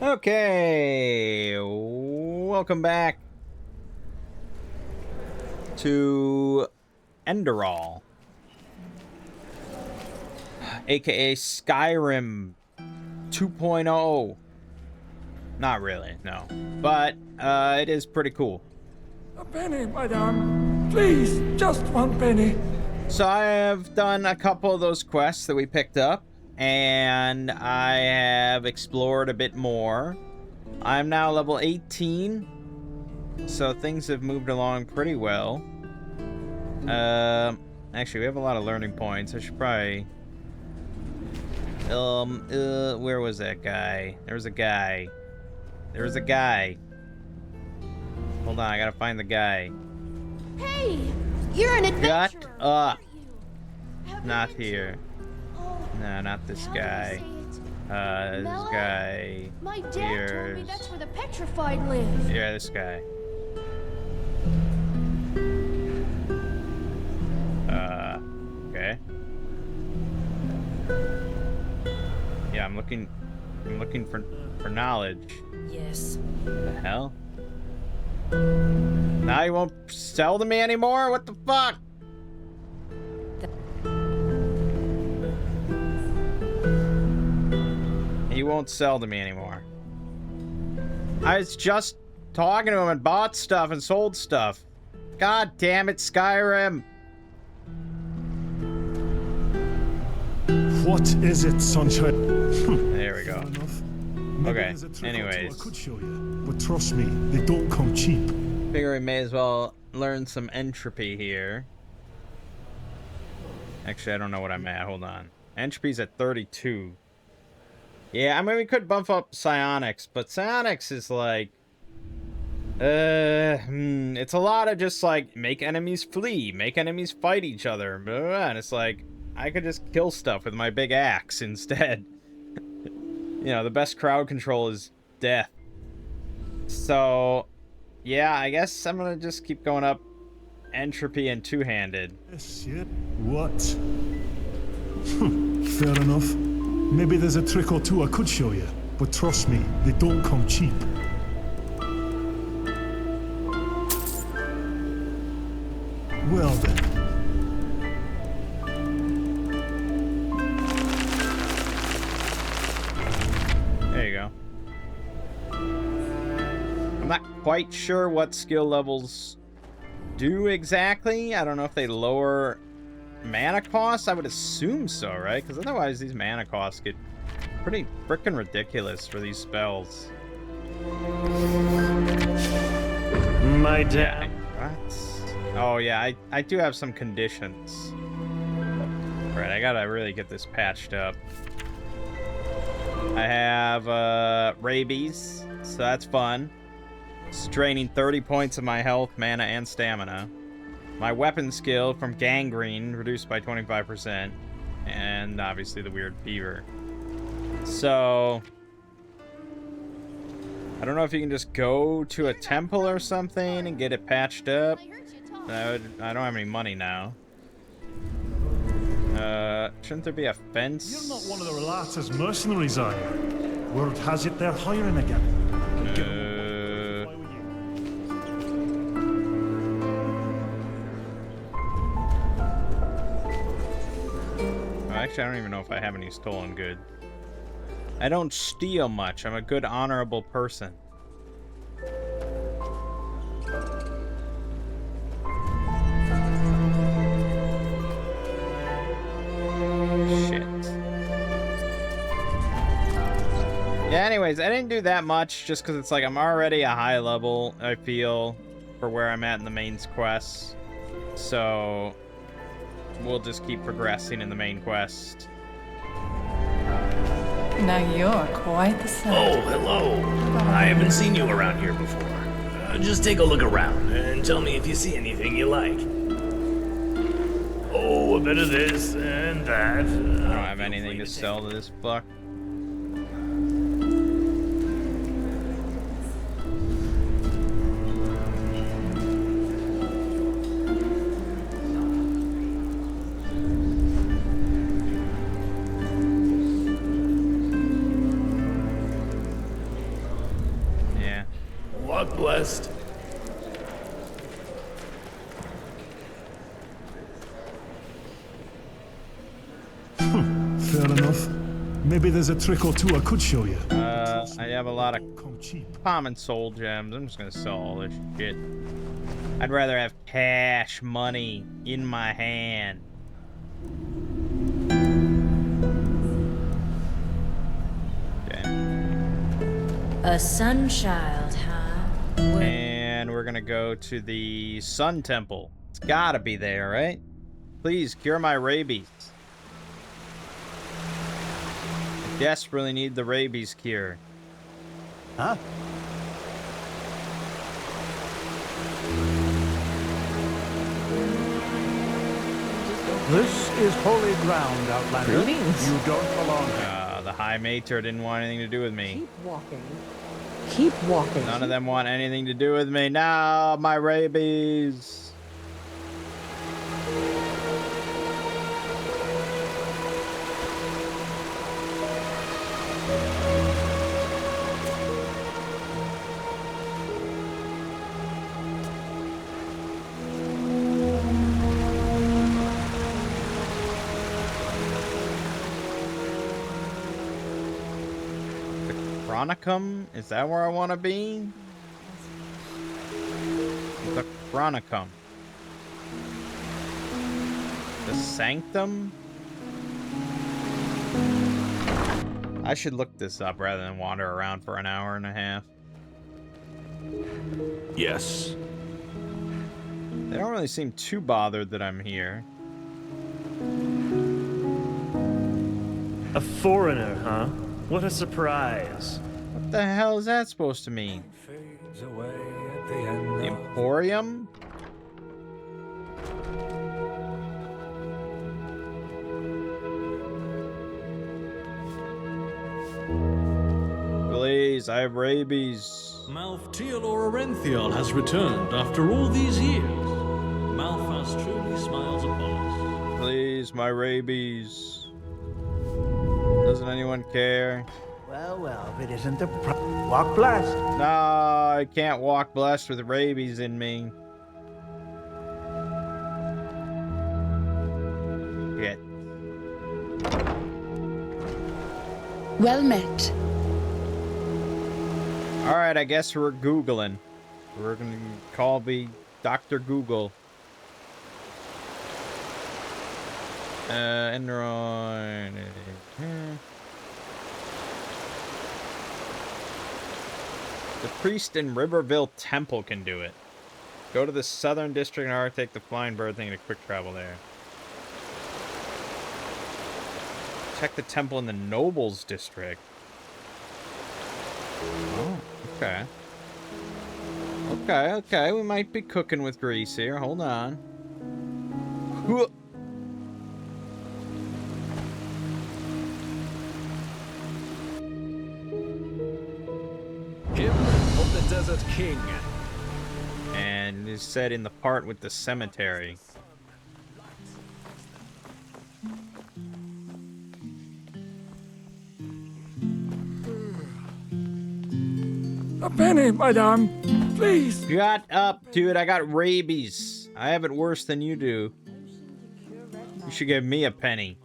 Okay, welcome back to Enderal, aka Skyrim 2.0. Not really, no, but it is pretty cool. A penny, madame. Please, just one penny. So I have done a couple of those quests that we picked up, and I have explored a bit more. I'm now level 18, so things have moved along pretty well. Actually, we have a lot of learning points. I should probably... where was that guy? There was a guy. There was a guy. Hold on, I gotta find the guy. Hey, you're an adventurer. Shut up. Aren't you? Not here. Oh, No, not this how do I guy. say it? This Mela? guy. My dad told me Here's... that's where the petrified live. Yeah, this guy. Okay. Yeah, I'm looking for knowledge. Yes. The hell? Now you won't sell to me anymore? What the fuck? He won't sell to me anymore. I was just talking to him and bought stuff and sold stuff. God damn it, Skyrim. What is it, sunshine? There we go. Okay, anyways. I could show you, but trust me, they don't come cheap. Figure we may as well learn some entropy here. Actually, I don't know what I'm at. Hold on. Entropy's at 32. Yeah, I mean, we could bump up psionics, but psionics is like... it's a lot of just like, make enemies flee, make enemies fight each other, blah, blah, blah, and it's like, I could just kill stuff with my big axe instead. You know, the best crowd control is death. So, yeah, I guess I'm gonna just keep going up entropy and two-handed. Yes, yeah. What? Fair enough. Maybe there's a trick or two I could show you, but trust me, they don't come cheap. Well then. There you go. I'm not quite sure what skill levels do exactly. I don't know if they lower mana costs. I would assume so, right? Because otherwise these mana costs get pretty freaking ridiculous for these spells. My dad. What? Oh yeah, I do have some conditions. Right, I gotta really get this patched up. I have rabies, so that's fun. It's draining 30 points of my health, mana, and stamina. My weapon skill from gangrene reduced by 25%, and obviously the weird fever. So I don't know if you can just go to a temple or something and get it patched up. I don't have any money now. Shouldn't there be a fence? You're not one of the Relata's mercenaries, are you? Word has it they're hiring again. Actually, I don't even know if I have any stolen goods. I don't steal much. I'm a good, honorable person. Shit. Yeah, anyways, I didn't do that much just because it's like I'm already a high level, I feel, for where I'm at in the main quests. So we'll just keep progressing in the main quest. Now you're quite the sight. Oh, hello. I haven't seen you around here before. Just take a look around and tell me if you see anything you like. Oh, a bit of this and that. I don't have anything to sell to this fuck. blessed. Fair enough. Maybe there's a trick or two I could show you. I have a lot of Come cheap. common soul gems. I'm just gonna sell all this shit. I'd rather have cash money in my hand. Okay. A sun child, huh? And we're gonna go to the Sun Temple. It's gotta be there, right? Please cure my rabies. I desperately need the rabies cure. Huh? This is holy ground, Outlander. Greetings. You don't belong here. The High Mater didn't want anything to do with me. Keep walking. Keep walking. None of them want anything to do with me. No, my rabies. Chronicum? Is that where I want to be? The Chronicum. The Sanctum? I should look this up rather than wander around for an hour and a half. Yes. They don't really seem too bothered that I'm here. A foreigner, huh? What a surprise. What the hell is that supposed to mean? Fades away at the end The of Emporium? Please, I have rabies. Malftiel or Orenthiel has returned after all these years. Malphas truly smiles upon us. Please, my rabies. Doesn't anyone care? Well, if it isn't the walk blessed. No, I can't walk blessed with rabies in me. Shit. Well met. Alright, I guess we're Googling. We're gonna call me Dr. Google. Enderal. The priest in Riverville Temple can do it. Go to the Southern District and take the flying bird thing and a quick travel there. Check the temple in the Nobles District. Oh, okay. Okay, we might be cooking with grease here. Hold on. Hooah. Him of the Desert King. And it's set in the part with the cemetery. A penny, madame. Please. Shut up, dude. I got rabies. I have it worse than you do. You should give me a penny.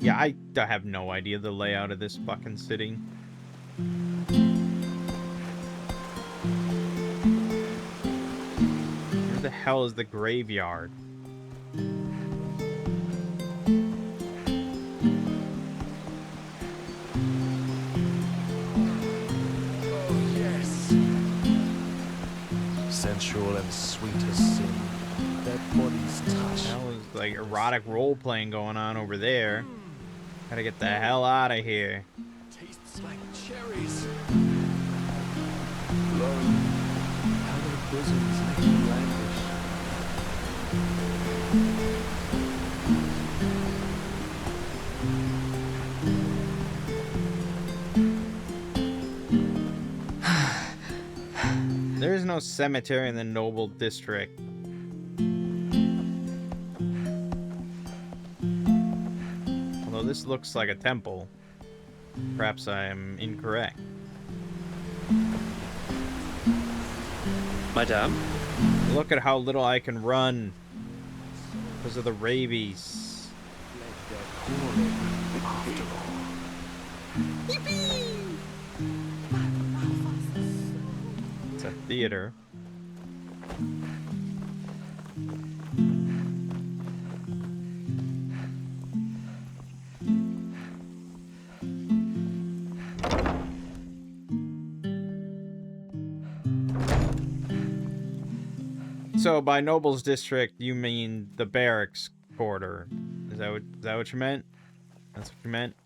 Yeah, I have no idea the layout of this fucking city. Where the hell is the graveyard? Oh, yes. Sensual and sweet as sin. That body's touch. That was like erotic role playing going on over there. Gotta get the hell out of here. Tastes like cherries. Blowing how their bosoms make you languish. no cemetery in the noble district. Although this looks like a temple. Perhaps I am incorrect. Madame? Look at how little I can run because of the rabies. It's a theater. So by Noble's District, you mean the barracks quarter? Is that what you meant? That's what you meant?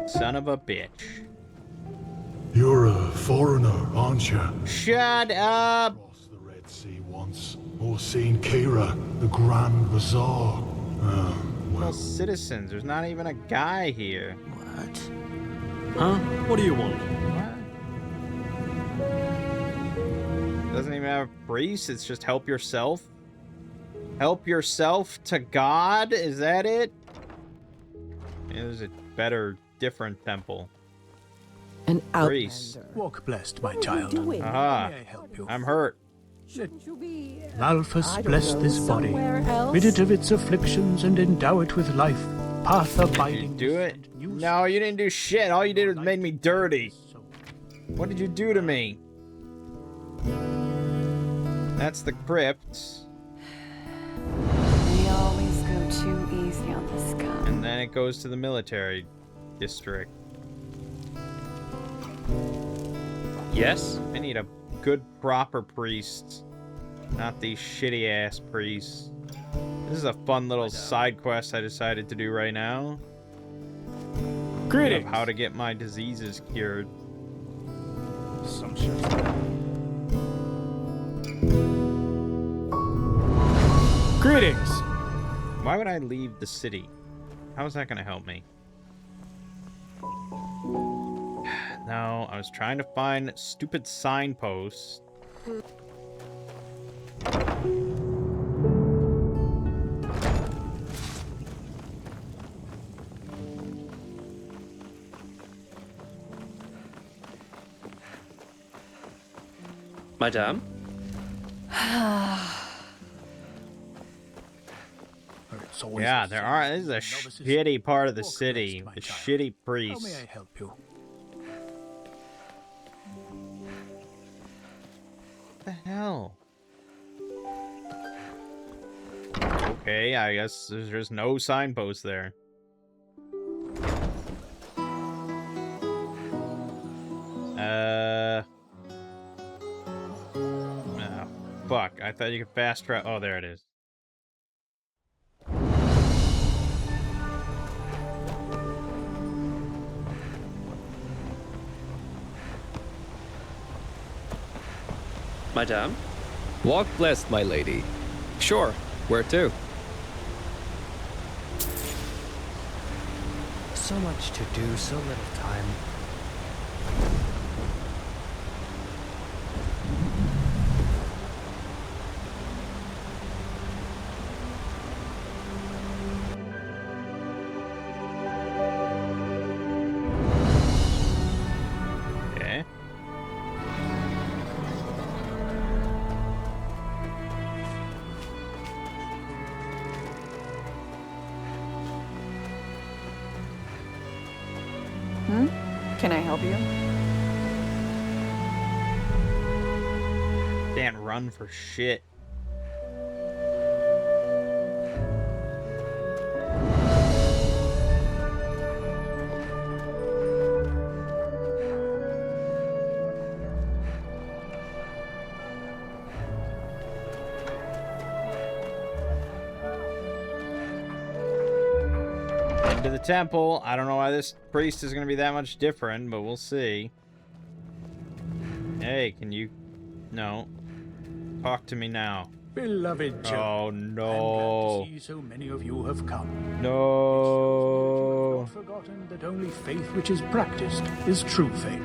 Son of a bitch. You're a foreigner, aren't you? Shut up! Crossed the Red Sea once, or seen Kira, the Grand Bazaar. Well, citizens, there's not even a guy here. What? Huh? What do you want? Doesn't even have a priest, it's just help yourself. Help yourself to God? Is that it? There's a better, different temple. An Priest. outlander. Walk blessed, my child. Aha. May I help you? I'm hurt. Shouldn't you be? Malphus I don't bless know, this body. somewhere else? Rid it of its afflictions and endow it with life. Path Did you abiding. do it? No, you didn't do shit. All you did was made me dirty. What did you do to me? That's the crypt. We always go too easy on this guy. And then it goes to the military district. Yes? I need a good, proper priest. Not these shitty-ass priests. This is a fun little side quest I decided to do right now. Greetings. Of how to get my diseases cured. Greetings. Why would I leave the city? How is that going to help me? No, I was trying to find stupid signposts. Madame? Yeah, there are. This is a shitty part of the city. The shitty How priests. may I help you? What the hell? Okay, I guess there's just no signpost there. Oh, fuck. I thought you could fast travel. Oh, there it is. Madame? Walk blessed, my lady. Sure, where to? So much to do, so little time. Okay. Can I help you? Can't run for shit. Into the temple. I don't know why this priest is going to be that much different, but we'll see. Hey, can you... No. Talk to me now. Beloved children, Oh, no. I'm glad to see so many of you have come. No. Not forgotten that only faith which is practiced is true faith.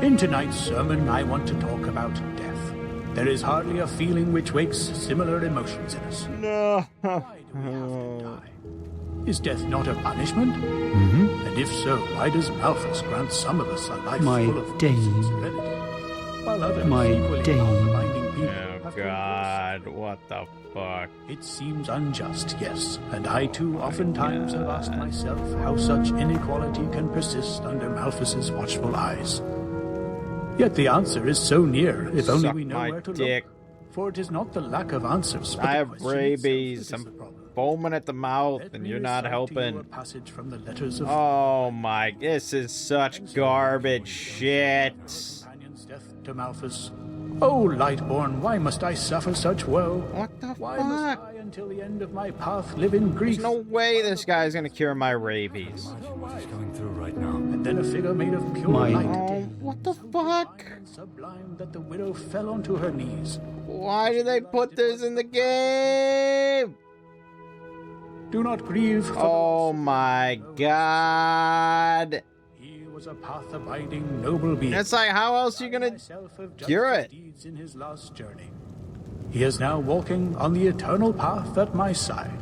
In tonight's sermon, I want to talk about death. There is hardly a feeling which wakes similar emotions in us. No. Why do we have to die? Is death not a punishment? Mm-hmm. And if so, why does Malthus grant some of us a life My full of Dane. peace and serenity, while others My equally Dane. power-binding people Oh have God, what the fuck? It seems unjust, yes, and I too oftentimes have asked myself how such inequality can persist under Malthus's watchful eyes. Yet the answer is so near, if only Suck we know my where to dick. look. For it is not the lack of answers, but I the have question itself rabies. that is I'm the problem. foaming at the mouth, Let and me you're not recite to you a helping. passage from the letters of Oh my, this is such garbage shit. companion's death to Malthus. Oh, Lightborn, why must I suffer such woe? What the Why must fuck? I, until the end of my path, live in grief? There's no way this guy's gonna cure my rabies. What is going through right now? And then a figure made of pure My light. Oh, what the fuck? And sublime that the widow fell onto her knees. Why did they put this in the game? Do not grieve. For Oh my god. he was a path-abiding noble being. It's like, how else are you gonna Myself have judged cure his it? deeds in his last journey. He is now walking on the eternal path at my side.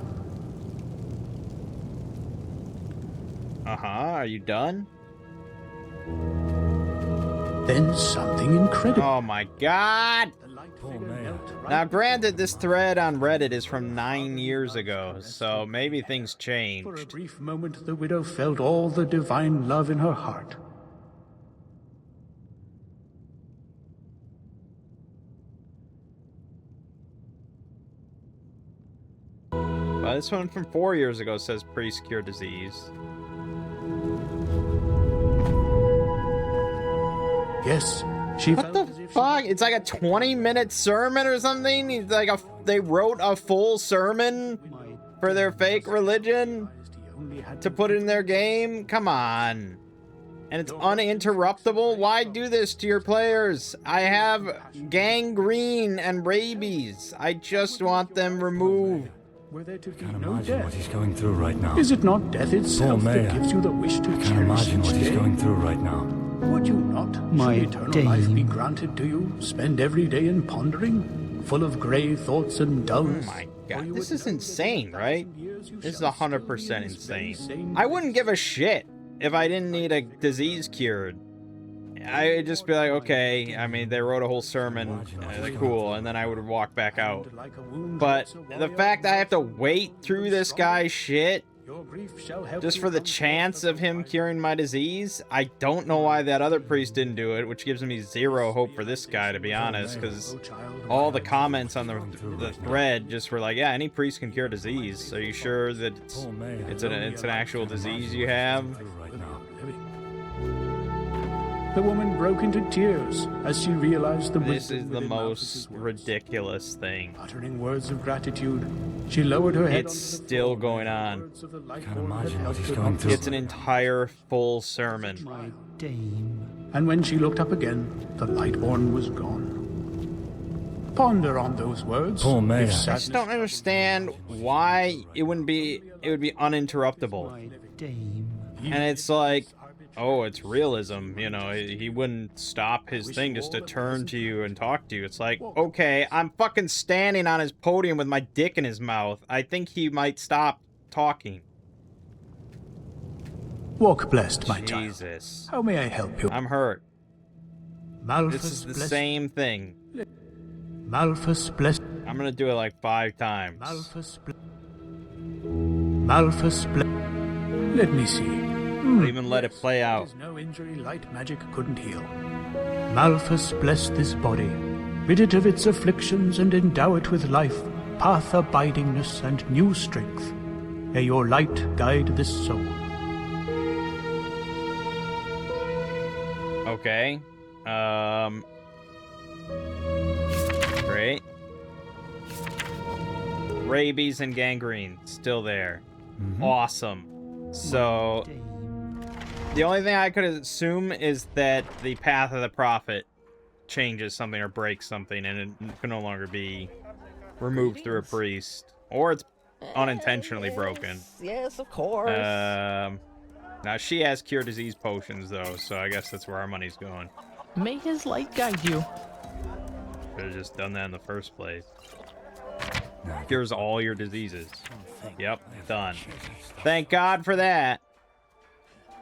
Uh-huh, are you done? Then something incredible. Oh my god! The light figure knelt right Now, granted, this thread on Reddit is from 9 years ago, so maybe things For a changed. brief moment, the widow felt all the divine love in her heart. Well, this one from 4 years ago says priest cure disease. Yes, she What felt the as if fuck? It's like a 20-minute sermon or something? It's like they wrote a full sermon for their fake religion to put in their game? Come on. And it's uninterruptible? Why do this to your players? I have gangrene and rabies. I just want them removed. were there to be Can't no imagine what death. he's going through right now. Is it not death itself Poor that Maya. gives you the wish to Can't cherish imagine each what he's day? going through right now. Would you not, My should eternal life be Dane. granted to you, spend every day in pondering, full of grey thoughts and dulness? Oh my For god, you this would is know that in insane, right? 1,000 years you This is shall 100% still be in this very insane. same I wouldn't give a shit if I didn't need a disease cured. I'd just be like, okay, I mean, they wrote a whole sermon, cool, and then I would walk back out. like a wound But heals a the warrior, fact I have to wait through this guy's shit your grief shall help just you for the come forth chance as of a him light. curing my disease, I don't know why that other priest didn't do it, which gives me zero hope for this guy, to be honest, because all the comments on the thread just were like, yeah, any priest can cure disease. Are you sure that it's an actual disease you have? Right now. The woman broke into tears as she realized the This wisdom is the within most Malthus's words. ridiculous thing. Uttering words of gratitude, she lowered her head. It's onto the still floor, going and the on. words of the light Can't lord had imagine what helped he's her going not through. It's an entire full sermon. My Dane. And when she looked up again, the Lightborn was gone. Ponder on those words. Poor Maya. If I sadness just don't understand why it would be uninterruptible. My Dane. And it's like, oh, it's realism, you know, he wouldn't stop his thing just to turn to you and talk to you. It's like, okay, I'm fucking standing on his podium with my dick in his mouth. I think he might stop talking. Walk blessed, my child. Jesus. How may I help you? I'm hurt. Malthus This is the blessed. same thing. Malthus blessed. I'm gonna do it like 5 times. Malthus blessed. Malthus blessed. Let me see. I'll even let it play out. There's no injury light magic couldn't heal. Malthus blessed this body, rid it of its afflictions and endow it with life, path abidingness and new strength. May your light guide this soul. Okay. Great. Rabies and gangrene, still there. Awesome. So, the only thing I could assume is that the path of the prophet changes something or breaks something, and it can no longer be removed through a priest. Or it's unintentionally broken. Yes, of course. Now, she has cure disease potions, though, so I guess that's where our money's going. May his light guide you. Should have just done that in the first place. Cures all your diseases. Yep, done. Thank God for that.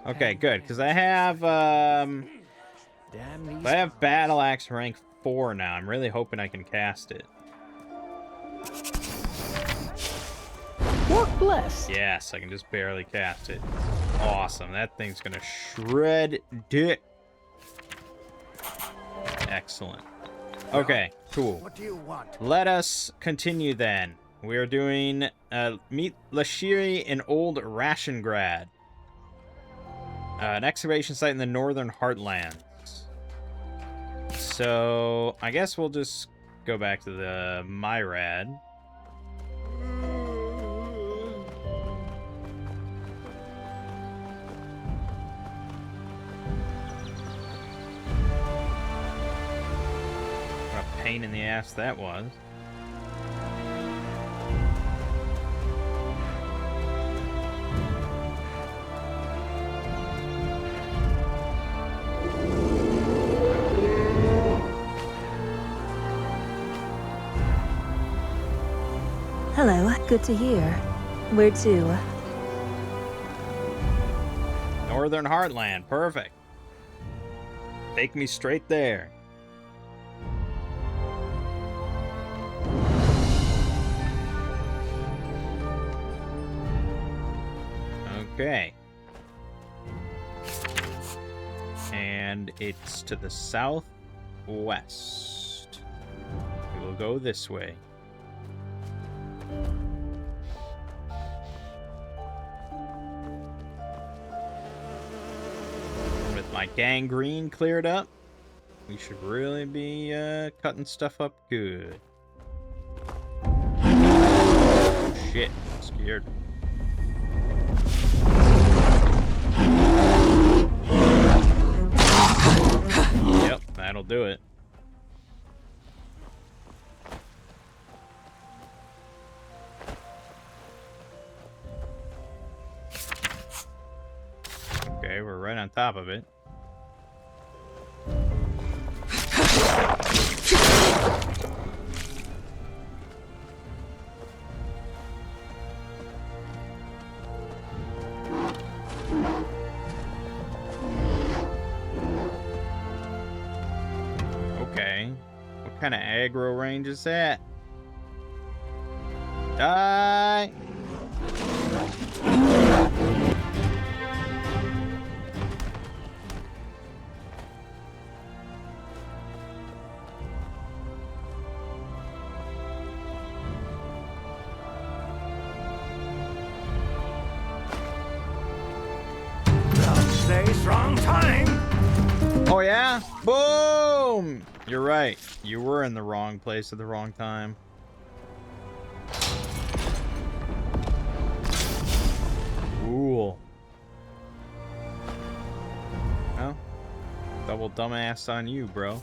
Okay, good, because I have Battle Axe rank 4 now. I'm really hoping I can cast it. Work blessed. Yes, I can just barely cast it. Awesome. That thing's gonna shred dick. Excellent. Okay, cool. What do you want? Let us continue then. We are doing meet Lashiri in Old Rashengrad. An excavation site in the northern heartlands. So I guess we'll just go back to the Myrad. What a pain in the ass that was. Hello, good to hear. Where to? Northern Heartland, perfect. Take me straight there. Okay. And it's to the southwest. We will go this way. With my gangrene cleared up, we should really be cutting stuff up good. Oh, shit, I'm scared. Yep, that'll do it. Okay, we're right on top of it. Okay. What kind of aggro range is that? Die! Stay strong time. Oh yeah? Boom! You're right. You were in the wrong place at the wrong time. Cool. Well, double dumbass on you, bro.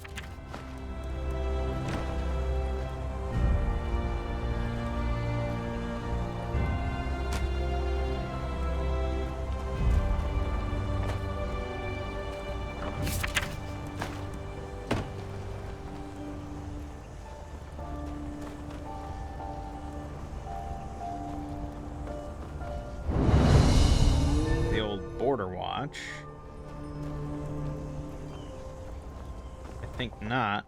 I think not.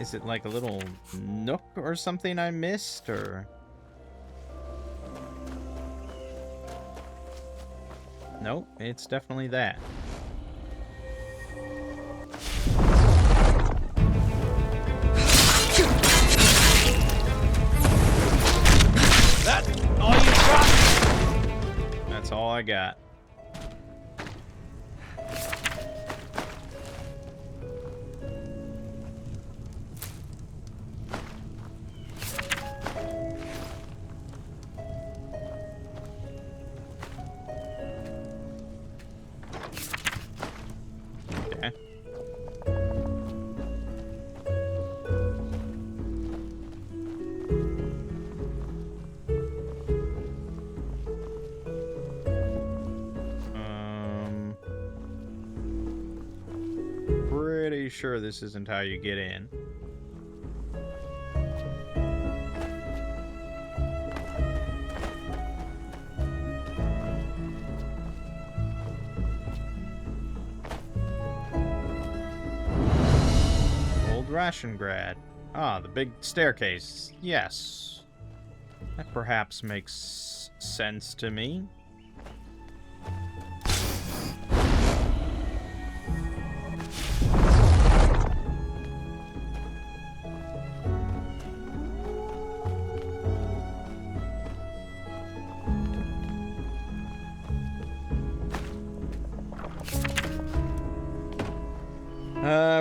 Is it like a little nook or something I missed, or? Nope, it's definitely that. All you got? That's all I got. Okay. sure this isn't how you get in. Old Rationgrad. Ah, the big staircase. Yes. That perhaps makes sense to me.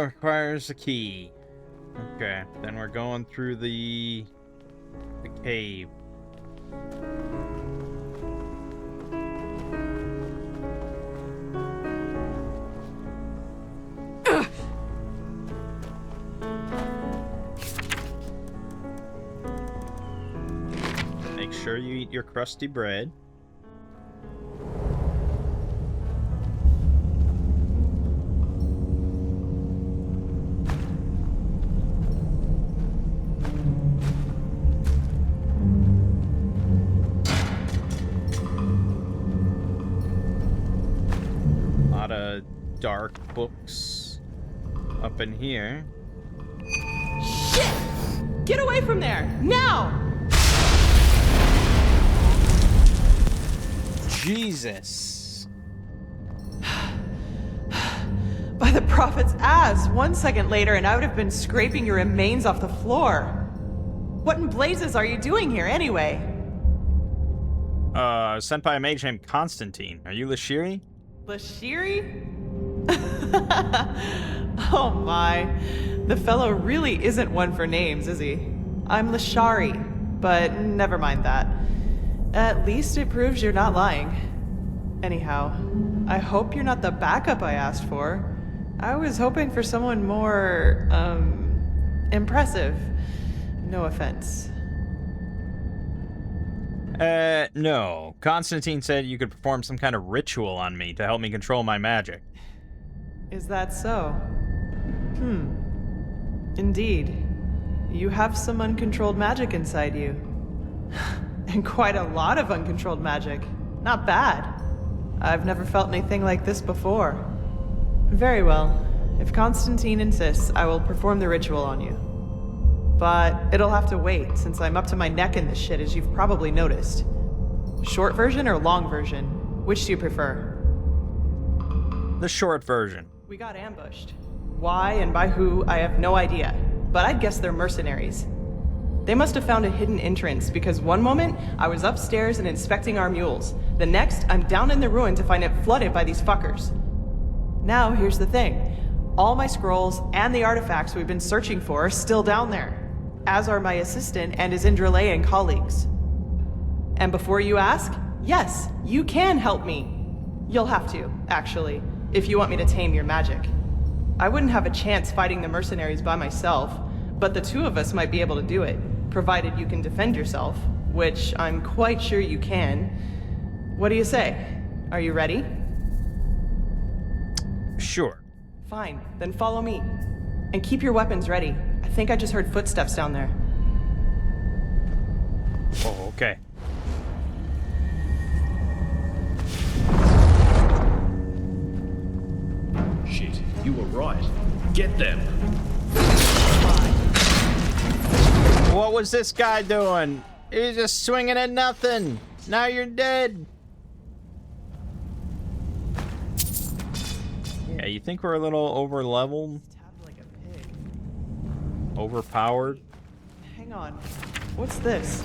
Requires a key. Okay, then we're going through the cave. Make sure you eat your crusty bread. Dark books up in here. Shit! Get away from there! Now! Jesus. By the prophet's ass! 1 second later and I would have been scraping your remains off the floor. What in blazes are you doing here anyway? Sent by a mage named Constantine. Are you Lashiri? Lashiri? Oh my. The fellow really isn't one for names, is he? I'm Lashari, but never mind that. At least it proves you're not lying. Anyhow, I hope you're not the backup I asked for. I was hoping for someone more, impressive. No offense. No. Constantine said you could perform some kind of ritual on me to help me control my magic. Is that so? Indeed. You have some uncontrolled magic inside you. And quite a lot of uncontrolled magic. Not bad. I've never felt anything like this before. Very well. If Constantine insists, I will perform the ritual on you. But it'll have to wait, since I'm up to my neck in this shit, as you've probably noticed. Short version or long version? Which do you prefer? The short version. We got ambushed. Why and by who, I have no idea. But I'd guess they're mercenaries. They must have found a hidden entrance, because one moment, I was upstairs and inspecting our mules. The next, I'm down in the ruin to find it flooded by these fuckers. Now, here's the thing. All my scrolls and the artifacts we've been searching for are still down there. As are my assistant and his Enderalian colleagues. And before you ask, yes, you can help me. You'll have to, actually, if you want me to tame your magic. I wouldn't have a chance fighting the mercenaries by myself, but the two of us might be able to do it, provided you can defend yourself, which I'm quite sure you can. What do you say? Are you ready? Sure. Fine, then follow me. And keep your weapons ready. I think I just heard footsteps down there. Oh, okay. Shit, you were right. Get them. What was this guy doing? He was just swinging at nothing. Now you're dead. Yeah, you think we're a little over-leveled? Overpowered? Hang on. What's this?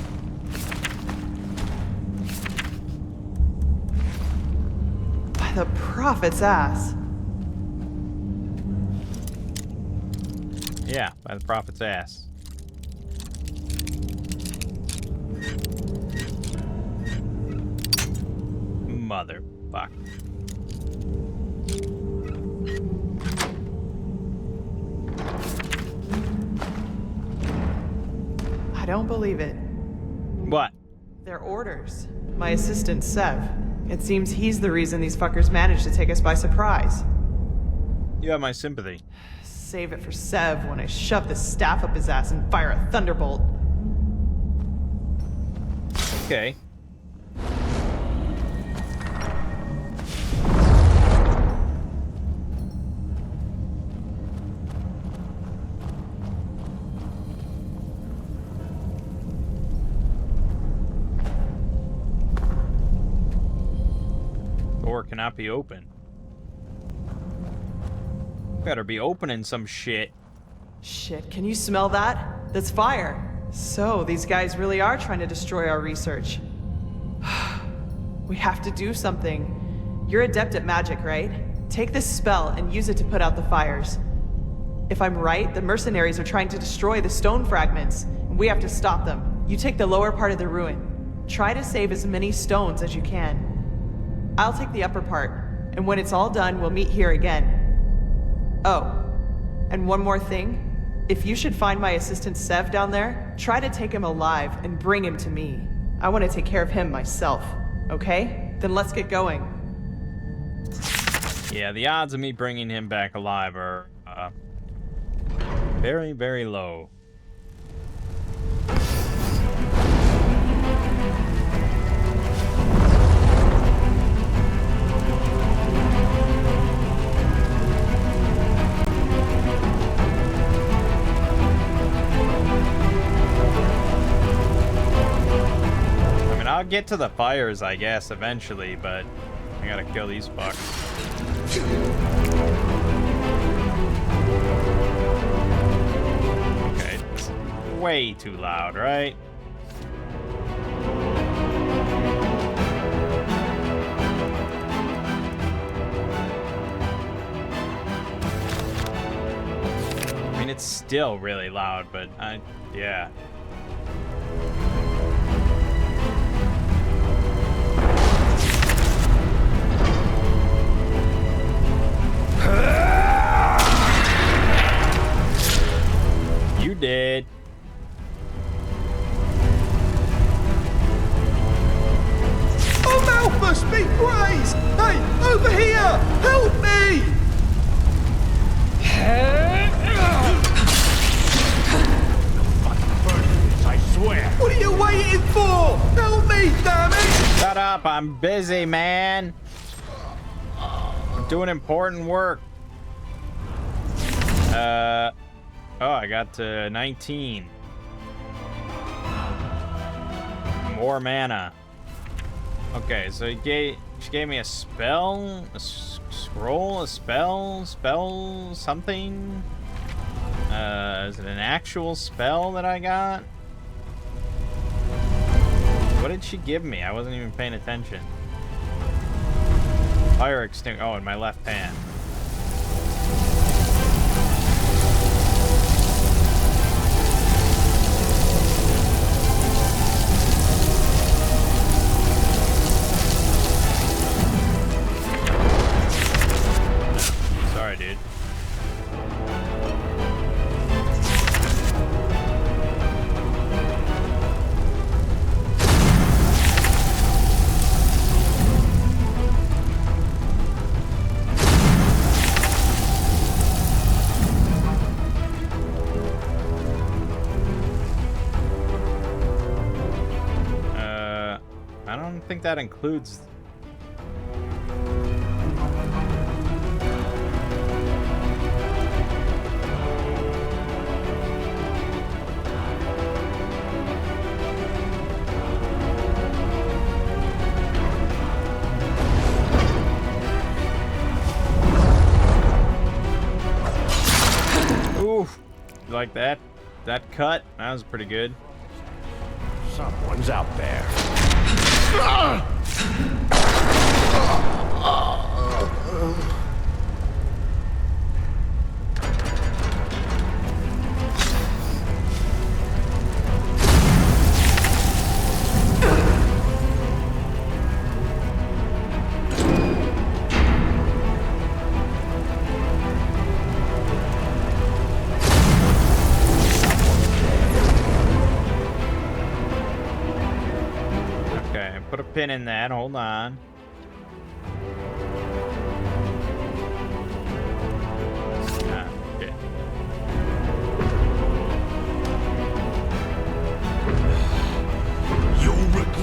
By the prophet's ass. Yeah, by the prophet's ass. Motherfucker. I don't believe it. What? They're orders. My assistant, Sev. It seems he's the reason these fuckers managed to take us by surprise. You have my sympathy. Save it for Sev when I shove this staff up his ass and fire a thunderbolt. Okay. Door cannot be opened. Better be opening some shit. Shit, can you smell that? That's fire. So, these guys really are trying to destroy our research. We have to do something. You're adept at magic, right? Take this spell and use it to put out the fires. If I'm right, the mercenaries are trying to destroy the stone fragments, and we have to stop them. You take the lower part of the ruin. Try to save as many stones as you can. I'll take the upper part, and when it's all done, we'll meet here again. Oh, and one more thing. If you should find my assistant Sev down there, try to take him alive and bring him to me. I want to take care of him myself, okay? Then let's get going. Yeah, the odds of me bringing him back alive are very, very low. I'll get to the fires, I guess, eventually, but I gotta kill these fucks. Okay, it's way too loud, right? I mean, it's still really loud, but yeah. You did. Oh, Malphus, be praised! Hey, over here! Help me! I swear. What are you waiting for? Help me, damn it! Shut up, I'm busy, man. I'm doing important work. Oh, I got to 19. More mana. Okay, so she gave me a spell, a scroll, a spell, something. Is it an actual spell that I got? What did she give me? I wasn't even paying attention. Fire extinguisher. Oh, in my left hand. Sorry, dude. I don't think that includes. Oof. You like that? That cut? That was pretty good. Someone's out there. Put a pin in that, hold on. Ah, shit.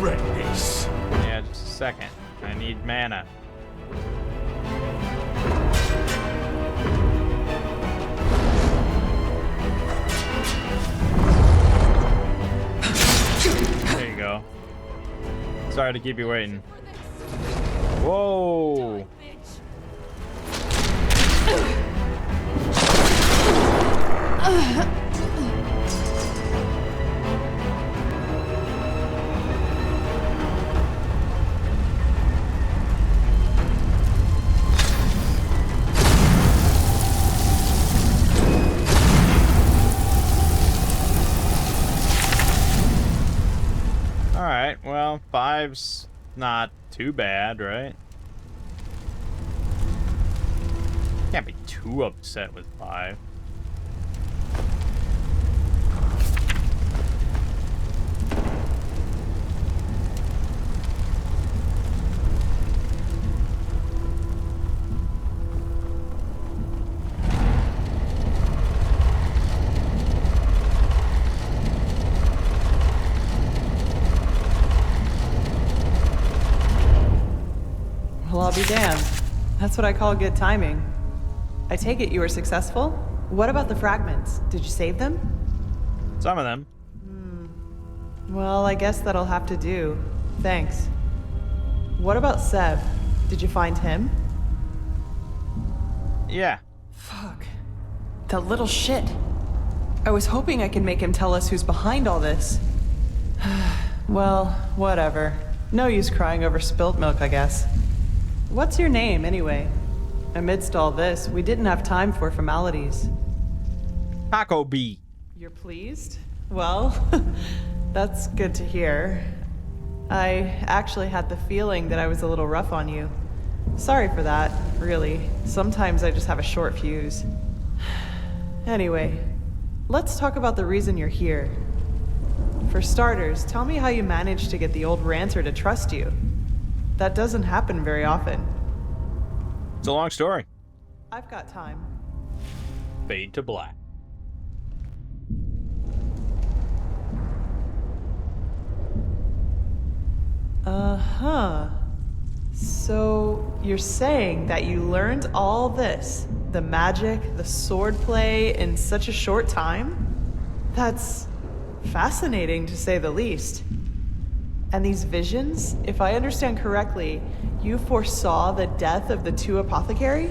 regret this. Yeah, just a second. I need mana. There you go. Sorry to keep you waiting. Whoa! Alright, well, 5's not too bad, right? Can't be too upset with 5. Well, I'll be damned. That's what I call good timing. I take it you were successful? What about the fragments? Did you save them? Some of them. Well, I guess that'll have to do. Thanks. What about Seb? Did you find him? Yeah. Fuck. That little shit. I was hoping I could make him tell us who's behind all this. Well, whatever. No use crying over spilt milk, I guess. What's your name, anyway? Amidst all this, we didn't have time for formalities. Taco Bee. You're pleased? Well, that's good to hear. I actually had the feeling that I was a little rough on you. Sorry for that, really. Sometimes I just have a short fuse. Anyway, let's talk about the reason you're here. For starters, tell me how you managed to get the old ranter to trust you. That doesn't happen very often. It's a long story. I've got time. Fade to black. Uh-huh. So, you're saying that you learned all this, the magic, the swordplay, in such a short time? That's fascinating, to say the least. And these visions, if I understand correctly, you foresaw the death of the 2 apothecary?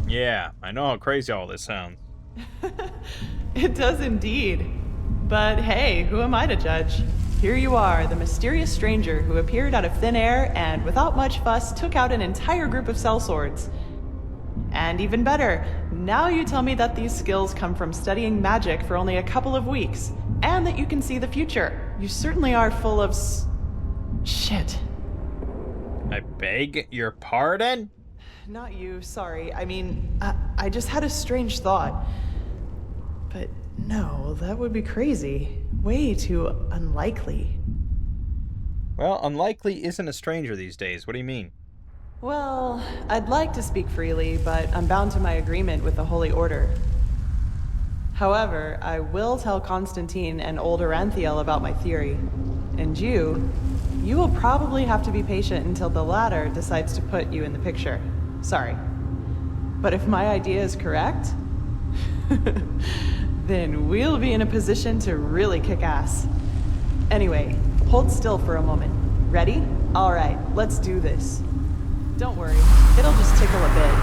Yeah, I know how crazy all this sounds. It does indeed. But hey, who am I to judge? Here you are, the mysterious stranger who appeared out of thin air and, without much fuss, took out an entire group of sellswords. And even better, now you tell me that these skills come from studying magic for only a couple of weeks, and that you can see the future. You certainly are full of shit. I beg your pardon? Not you, sorry. I mean, I just had a strange thought. But no, that would be crazy. Way too unlikely. Well, unlikely isn't a stranger these days. What do you mean? Well, I'd like to speak freely, but I'm bound to my agreement with the Holy Order. However, I will tell Constantine and old Oranthiel about my theory. And you will probably have to be patient until the latter decides to put you in the picture. Sorry. But if my idea is correct, then we'll be in a position to really kick ass. Anyway, hold still for a moment. Ready? All right, let's do this. Don't worry, it'll just tickle a bit.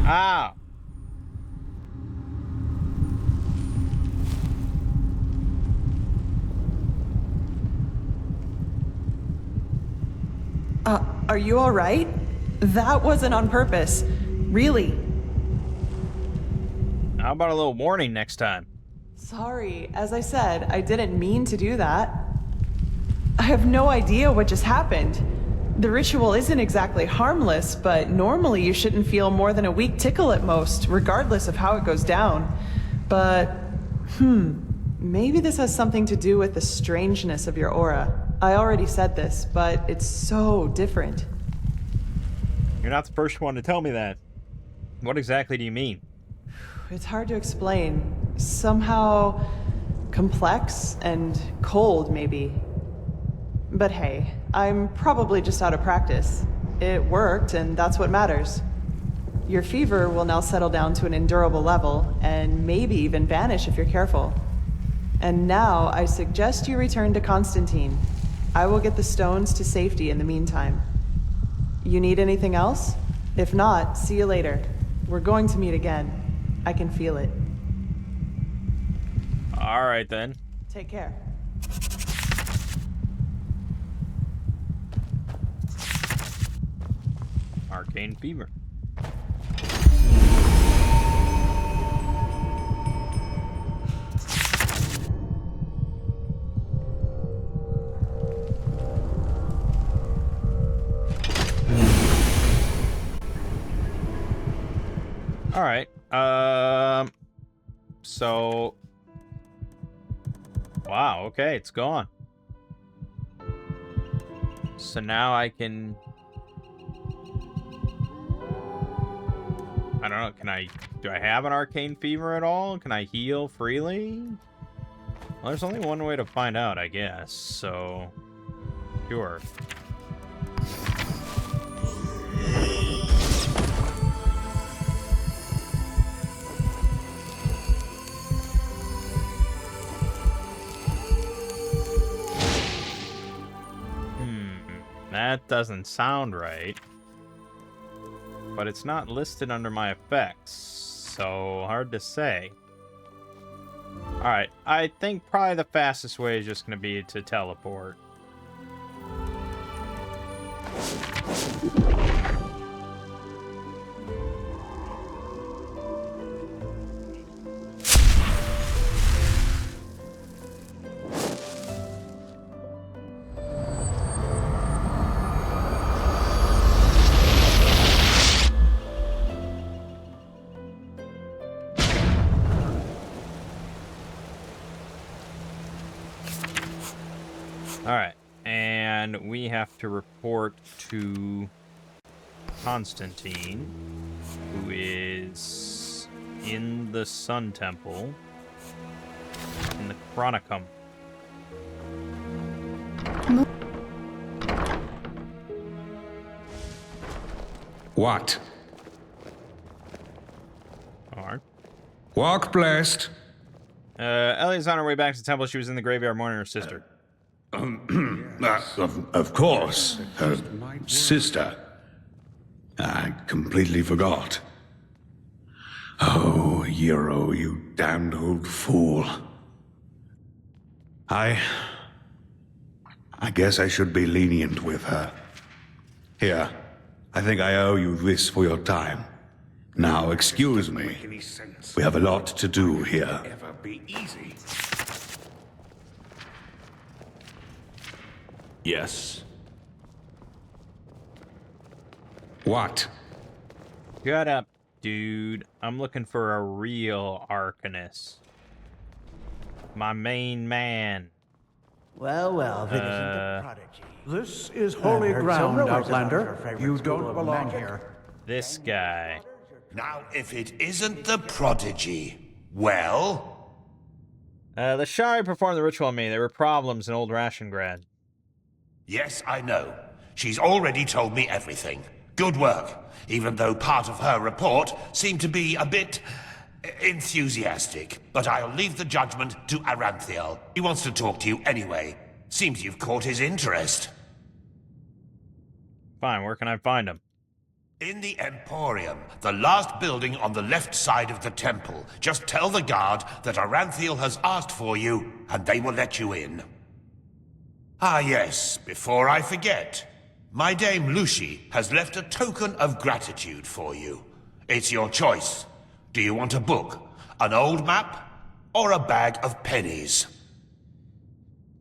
Ah! Are you all right? That wasn't on purpose. Really. How about a little warning next time? Sorry, as I said, I didn't mean to do that. I have no idea what just happened. The ritual isn't exactly harmless, but normally you shouldn't feel more than a weak tickle at most, regardless of how it goes down. But, maybe this has something to do with the strangeness of your aura. I already said this, but it's so different. You're not the first one to tell me that. What exactly do you mean? It's hard to explain. Somehow complex and cold, maybe. But hey, I'm probably just out of practice. It worked, and that's what matters. Your fever will now settle down to an endurable level, and maybe even vanish if you're careful. And now I suggest you return to Constantine. I will get the stones to safety in the meantime. You need anything else? If not, see you later. We're going to meet again. I can feel it. All right, then. Take care. Arcane fever. All right. So. Wow. Okay, it's gone. So now I can. I don't know. Do I have an arcane fever at all? Can I heal freely? Well, there's only one way to find out, I guess. So, sure. That doesn't sound right. But it's not listed under my effects, so hard to say. Alright, I think probably the fastest way is just going to be to teleport. Alright, and we have to report to Constantine, who is in the Sun Temple, in the Chronicum. What? Alright. Walk blessed. Ellie's on her way back to the temple. She was in the graveyard mourning her sister. Of course. Her sister. I completely forgot. Oh, Euro, you damned old fool. I guess I should be lenient with her. Here, I think I owe you this for your time. Now, excuse me. We have a lot to do here. Yes. What? Shut up, dude. I'm looking for a real Arcanist. My main man. Well, visiting the prodigy. This is holy ground, Outlander. You don't belong here. This guy. Now, if it isn't the prodigy, well? The Shari performed the ritual on me. There were problems in Old Rashengrad. Yes, I know. She's already told me everything. Good work, even though part of her report seemed to be a bit enthusiastic. But I'll leave the judgment to Aranthiel. He wants to talk to you anyway. Seems you've caught his interest. Fine, where can I find him? In the Emporium, the last building on the left side of the temple. Just tell the guard that Aranthiel has asked for you, and they will let you in. Ah yes, before I forget. My dame Lucy has left a token of gratitude for you. It's your choice. Do you want a book, an old map, or a bag of pennies?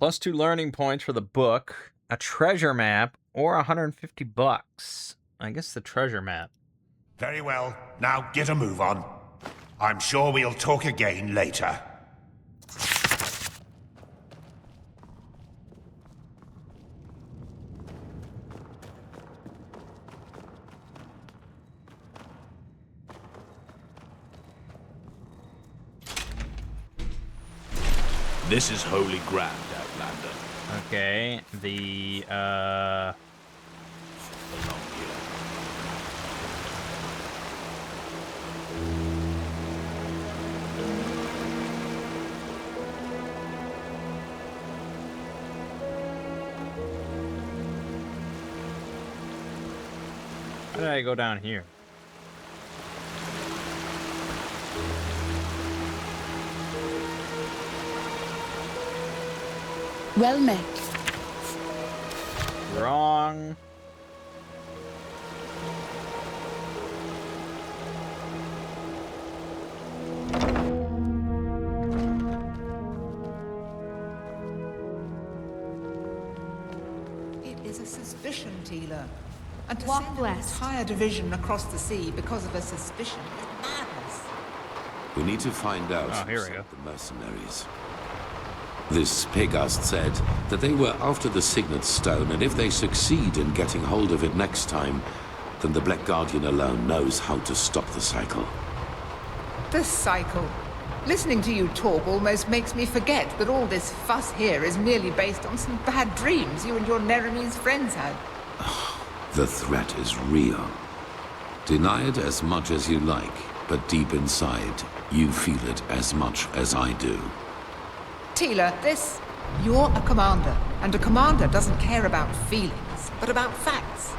+2 learning points for the book, a treasure map, or 150 bucks. I guess the treasure map. Very well. Now get a move on. I'm sure we'll talk again later. This is holy ground, Outlander. Okay, the Along here. how did I go down here? Well met. Wrong. It is a suspicion, Teela. And to Walk send blessed. an entire division across the sea because of a suspicion is madness. We need to find out Oh, here we who go. sent the mercenaries. This Pegast said that they were after the Signet Stone, and if they succeed in getting hold of it next time, then the Black Guardian alone knows how to stop the cycle. The cycle. Listening to you talk almost makes me forget that all this fuss here is merely based on some bad dreams you and your Neremese friends had. The threat is real. Deny it as much as you like, but deep inside, you feel it as much as I do. Teela, you're a commander, and a commander doesn't care about feelings, but about facts.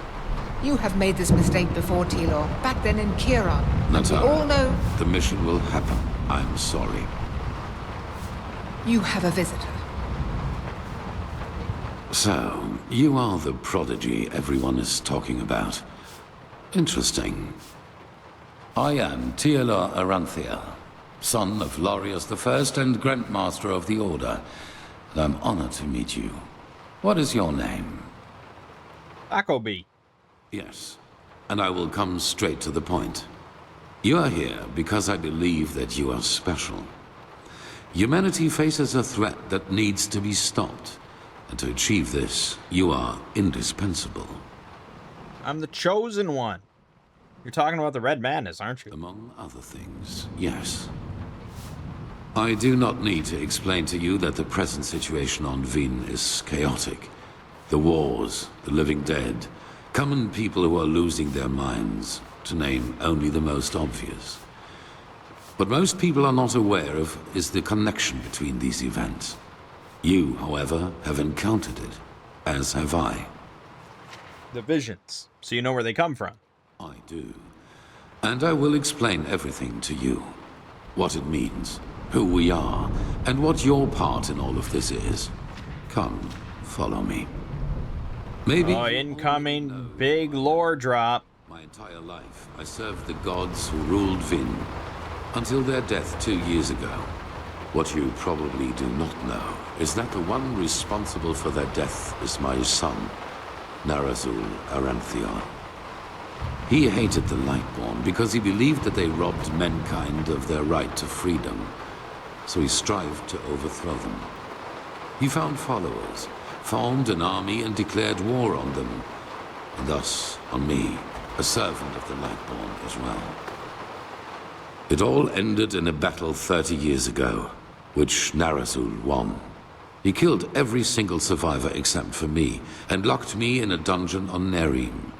You have made this mistake before, Teela, back then in Kiran. Natara, We all know the mission will happen. I'm sorry. you have a visitor. So, you are the prodigy everyone is talking about. Interesting. I am Teela Aranthiel, son of Lorius I and Grandmaster of the Order, and I'm honored to meet you. What is your name? Tacoby. Yes, and I will come straight to the point. You are here because I believe that you are special. Humanity faces a threat that needs to be stopped, and to achieve this, you are indispensable. I'm the chosen one. You're talking about the Red Madness, aren't you? Among other things, yes. I do not need to explain to you that the present situation on Vin is chaotic. The wars, the living dead, common people who are losing their minds, to name only the most obvious. What most people are not aware of is the connection between these events. You, however, have encountered it, as have I. The visions, so you know where they come from. I do. And I will explain everything to you. What it means, who we are, and what your part in all of this is. Come, follow me. Maybe... Oh, incoming big lore drop. My entire life, I served the gods who ruled Vin, until their death 2 years ago. What you probably do not know is that the one responsible for their death is my son, Narazul Aranthiel. He hated the Lightborn because he believed that they robbed mankind of their right to freedom, so he strived to overthrow them. He found followers, formed an army and declared war on them, and thus on me, a servant of the Lightborn as well. It all ended in a battle 30 years ago, which Narazul won. He killed every single survivor except for me, and locked me in a dungeon on Nerim.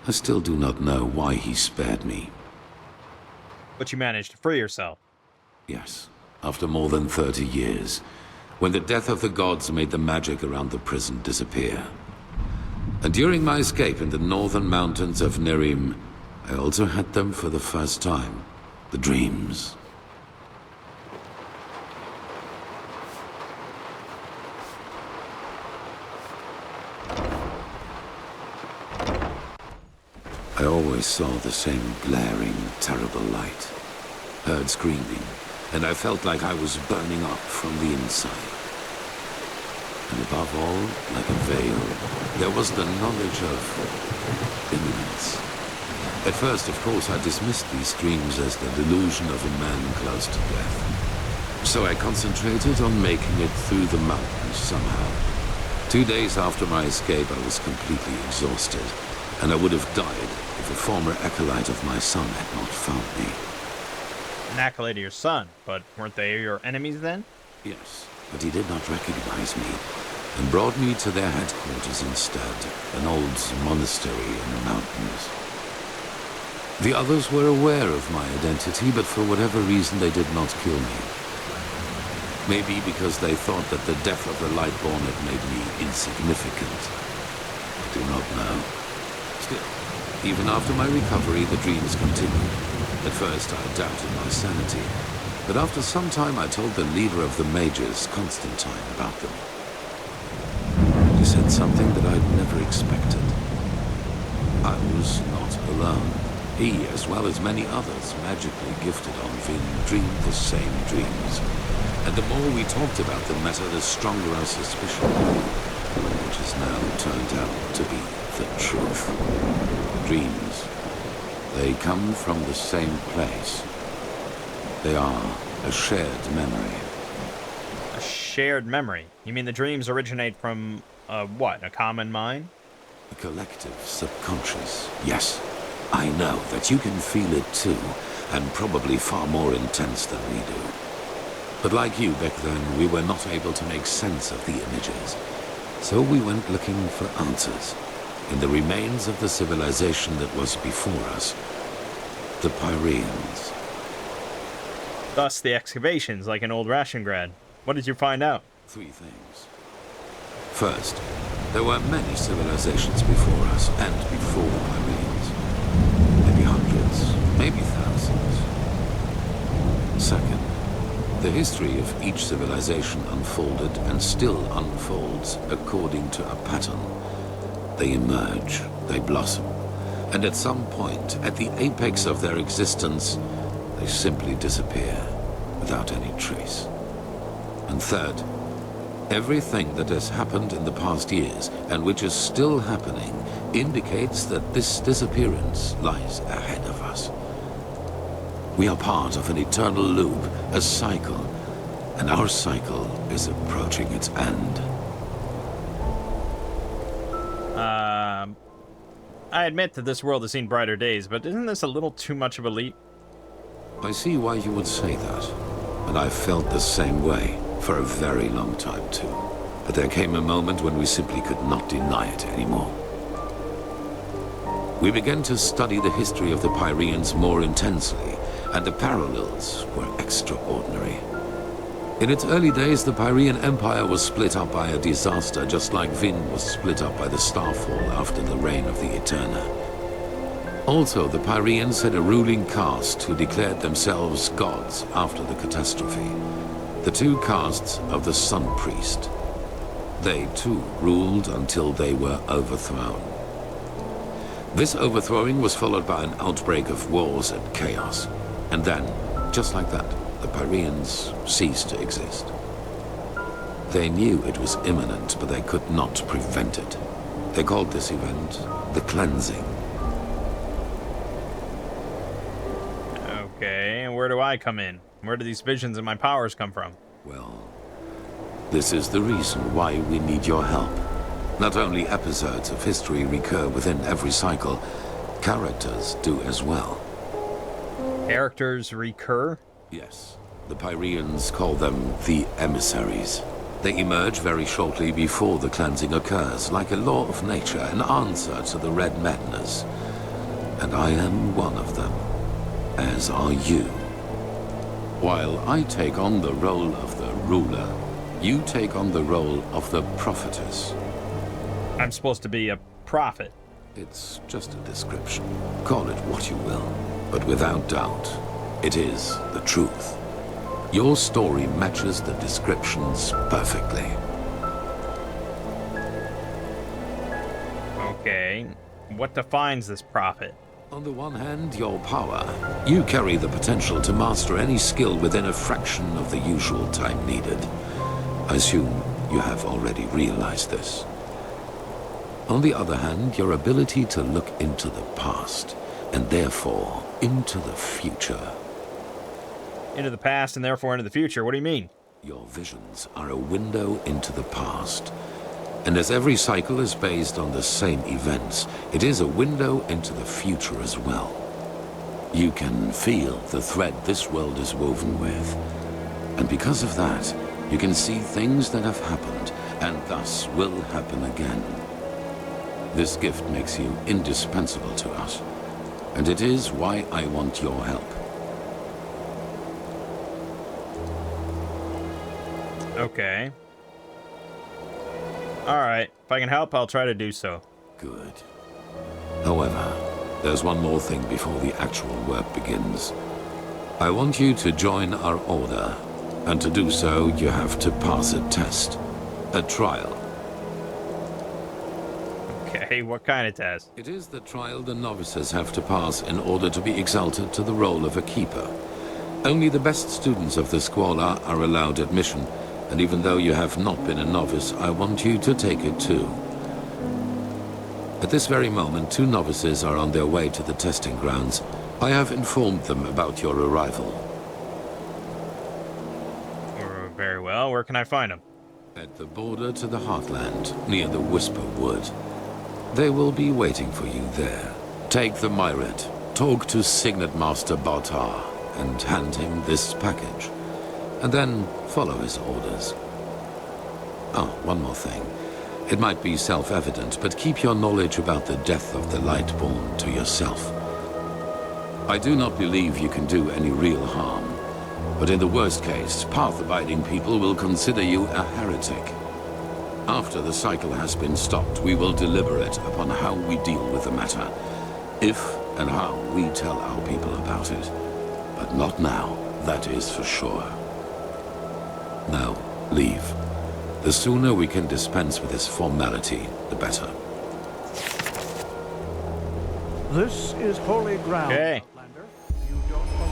I still do not know why he spared me. But you managed to free yourself. Yes, after more than 30 years, when the death of the gods made the magic around the prison disappear. And during my escape in the northern mountains of Nerim, I also had them for the first time. The dreams. I always saw the same glaring, terrible light. Heard screaming, and I felt like I was burning up from the inside. And above all, like a veil, there was the knowledge of imminence. At first, of course, I dismissed these dreams as the delusion of a man close to death. So I concentrated on making it through the mountains somehow. 2 days after my escape, I was completely exhausted, and I would have died if a former acolyte of my son had not found me. An acolyte of your son, but weren't they your enemies then? Yes, but he did not recognize me, and brought me to their headquarters instead, an old monastery in the mountains. The others were aware of my identity, but for whatever reason they did not kill me. Maybe because they thought that the death of the Lightborn had made me insignificant. I do not know. Still, even after my recovery, the dreams continued. At first, I doubted my sanity, but after some time I told the leader of the mages, Constantine, about them. He said something that I'd never expected. I was not alone. He, as well as many others, magically gifted on Vin, dreamed the same dreams. And the more we talked about the matter, the stronger our suspicion grew, which has now turned out to be the truth. Dreams. They come from the same place. They are a shared memory. A shared memory? You mean the dreams originate from, what, a common mind? A collective subconscious, yes. I know that you can feel it too, and probably far more intense than we do. But like you back then, we were not able to make sense of the images. So we went looking for answers in the remains of the civilization that was before us, the Pyreans. Thus the excavations, like in old Rashengrad. What did you find out? 3 things. First, there were many civilizations before us and before the Pyreans. Maybe hundreds, maybe thousands. Second, the history of each civilization unfolded and still unfolds according to a pattern. They emerge, they blossom, and at some point, at the apex of their existence, they simply disappear without any trace. And third, everything that has happened in the past years, and which is still happening, indicates that this disappearance lies ahead of us. We are part of an eternal loop, a cycle, and our cycle is approaching its end. I admit that this world has seen brighter days, but isn't this a little too much of a leap? I see why you would say that, and I've felt the same way for a very long time too. But there came a moment when we simply could not deny it anymore. We began to study the history of the Pyreans more intensely, and the parallels were extraordinary. In its early days, the Pyrean Empire was split up by a disaster, just like Vin was split up by the Starfall after the reign of the Eterna. Also, the Pyreans had a ruling caste who declared themselves gods after the catastrophe. The 2 castes of the Sun Priest. They, too, ruled until they were overthrown. This overthrowing was followed by an outbreak of wars and chaos. And then, just like that, the Pyreans ceased to exist. They knew it was imminent, but they could not prevent it. They called this event the Cleansing. Okay, and where do I come in? Where do these visions and my powers come from? Well, this is the reason why we need your help. Not only episodes of history recur within every cycle, characters do as well. Characters recur? Yes. The Pyreans call them the emissaries. They emerge very shortly before the cleansing occurs, like a law of nature, an answer to the Red Madness. And I am one of them, as are you. While I take on the role of the ruler, you take on the role of the prophetess. I'm supposed to be a prophet. It's just a description. Call it what you will. But without doubt, it is the truth. Your story matches the descriptions perfectly. Okay. What defines this prophet? On the one hand, your power. You carry the potential to master any skill within a fraction of the usual time needed. I assume you have already realized this. On the other hand, your ability to look into the past, and therefore into the future. Into the past and therefore into the future? What do you mean? Your visions are a window into the past. And as every cycle is based on the same events, it is a window into the future as well. You can feel the thread this world is woven with. And because of that, You can see things that have happened, and thus will happen again. This gift makes you indispensable to us, and it is why I want your help. Okay. Alright, if I can help, I'll try to do so. Good. However, there's one more thing before the actual work begins. I want you to join our order, and to do so, you have to pass a test. A trial. Okay, what kind of test? It is the trial the novices have to pass in order to be exalted to the role of a keeper. Only the best students of the Squalor are allowed admission, and even though you have not been a novice, I want you to take it too. At this very moment, 2 novices are on their way to the testing grounds. I have informed them about your arrival. Very well, where can I find them? At the border to the Heartland, near the Whisper Wood. They will be waiting for you there. Take the Myrit, talk to Signet Master Bartar, and hand him this package. And then follow his orders. Oh, one more thing. It might be self-evident, but keep your knowledge about the death of the Lightborn to yourself. I do not believe you can do any real harm, but in the worst case, path-abiding people will consider you a heretic. After the cycle has been stopped, we will deliberate upon how we deal with the matter. If and how we tell our people about it. But not now, that is for sure. Now, leave. The sooner we can dispense with this formality, the better. This is holy ground. Okay.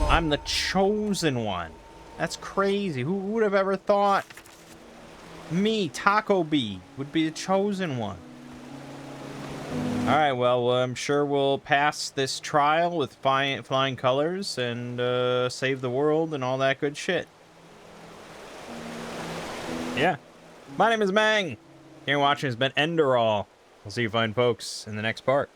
I'm the chosen one. That's crazy. Who would have ever thought me, Taco Bee, would be the chosen one? Alright, well, I'm sure we'll pass this trial with flying colors and save the world and all that good shit. Yeah. My name is Mangg. Here watching has been Enderal. We'll see you fine folks in the next part.